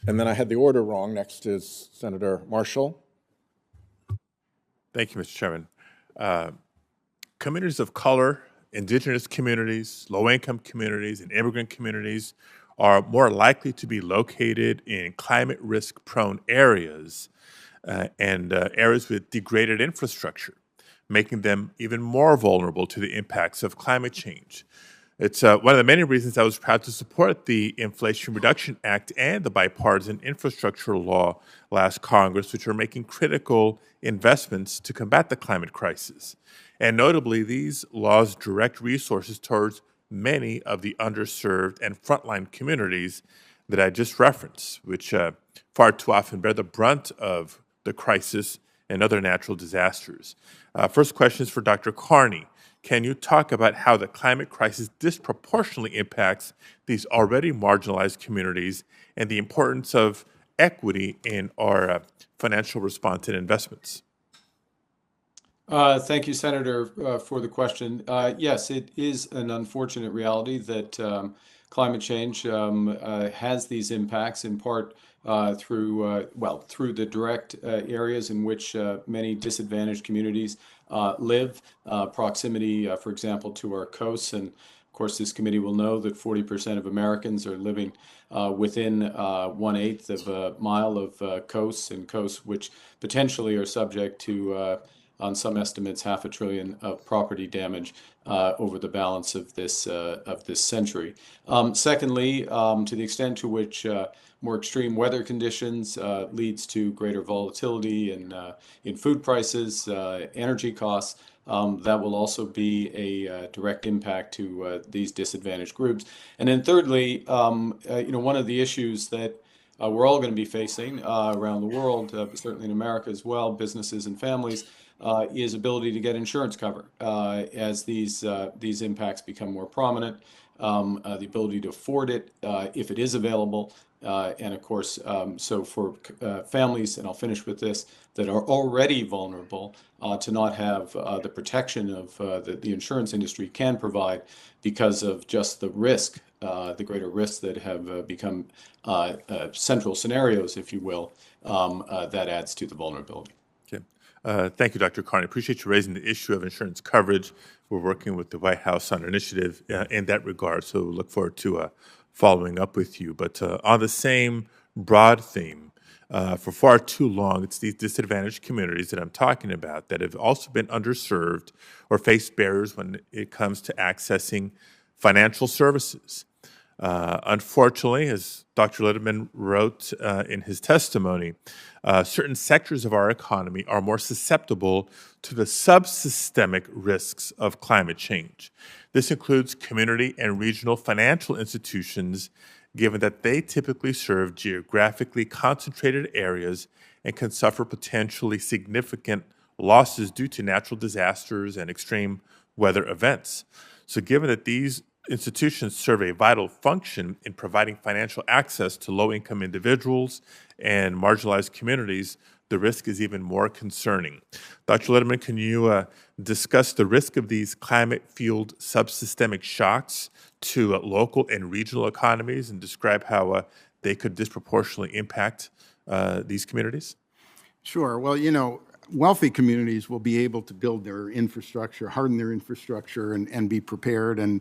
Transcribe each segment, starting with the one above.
And then I had the order wrong. Next is Senator Marshall. Thank you, Mr. Chairman. Communities of color, indigenous communities, low-income communities, and immigrant communities are more likely to be located in climate risk-prone areas and areas with degraded infrastructure, making them even more vulnerable to the impacts of climate change. It's one of the many reasons I was proud to support the Inflation Reduction Act and the bipartisan infrastructure law last Congress, which are making critical investments to combat the climate crisis. And notably, these laws direct resources towards many of the underserved and frontline communities that I just referenced, which far too often bear the brunt of the crisis and other natural disasters. First question is for Dr. Carney. Can you talk about how the climate crisis disproportionately impacts these already marginalized communities and the importance of equity in our financial response and investments? Thank you, Senator, for the question. Yes, it is an unfortunate reality that climate change has these impacts in part through the direct areas in which many disadvantaged communities live, proximity, for example, to our coasts. And of course, this committee will know that 40% of Americans are living within 1/8 of a mile of coasts, and coasts which potentially are subject to on some estimates, $500 billion of property damage over the balance of this century. Secondly, to the extent to which more extreme weather conditions leads to greater volatility in food prices, energy costs, that will also be a direct impact to these disadvantaged groups. And then thirdly, one of the issues that we're all going to be facing around the world, certainly in America as well, businesses and families, is ability to get insurance cover as these impacts become more prominent, the ability to afford it if it is available, and of course, so for families, and I'll finish with this, that are already vulnerable to not have the protection of the insurance industry can provide because of just the risk, the greater risks that have become central scenarios, if you will, that adds to the vulnerability. Thank you, Dr. Carney. Appreciate you raising the issue of insurance coverage. We're working with the White House on an initiative in that regard, so look forward to following up with you. But on the same broad theme, for far too long, it's these disadvantaged communities that I'm talking about that have also been underserved or faced barriers when it comes to accessing financial services. Unfortunately, as Dr. Litterman wrote in his testimony, certain sectors of our economy are more susceptible to the subsystemic risks of climate change. This includes community and regional financial institutions, given that they typically serve geographically concentrated areas and can suffer potentially significant losses due to natural disasters and extreme weather events. So given that these institutions serve a vital function in providing financial access to low-income individuals and marginalized communities, the risk is even more concerning. Dr. Litterman, can you discuss the risk of these climate-fueled subsystemic shocks to local and regional economies and describe how they could disproportionately impact these communities? Sure. Well, wealthy communities will be able to build their infrastructure, harden their infrastructure, and be prepared. And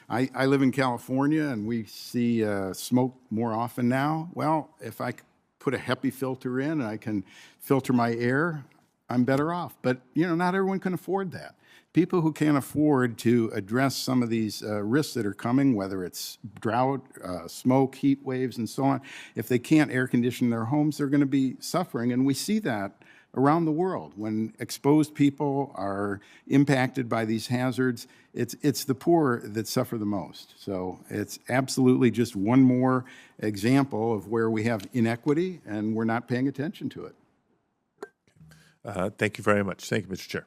I live in California, and we see smoke more often now. Well, if I put a HEPA filter in and I can filter my air, I'm better off. But not everyone can afford that. People who can't afford to address some of these risks that are coming, whether it's drought, smoke, heat waves, and so on, if they can't air condition their homes, they're going to be suffering. And we see that around the world. When exposed people are impacted by these hazards, it's the poor that suffer the most. So it's absolutely just one more example of where we have inequity and we're not paying attention to it. Thank you very much. Thank you, Mr. Chair.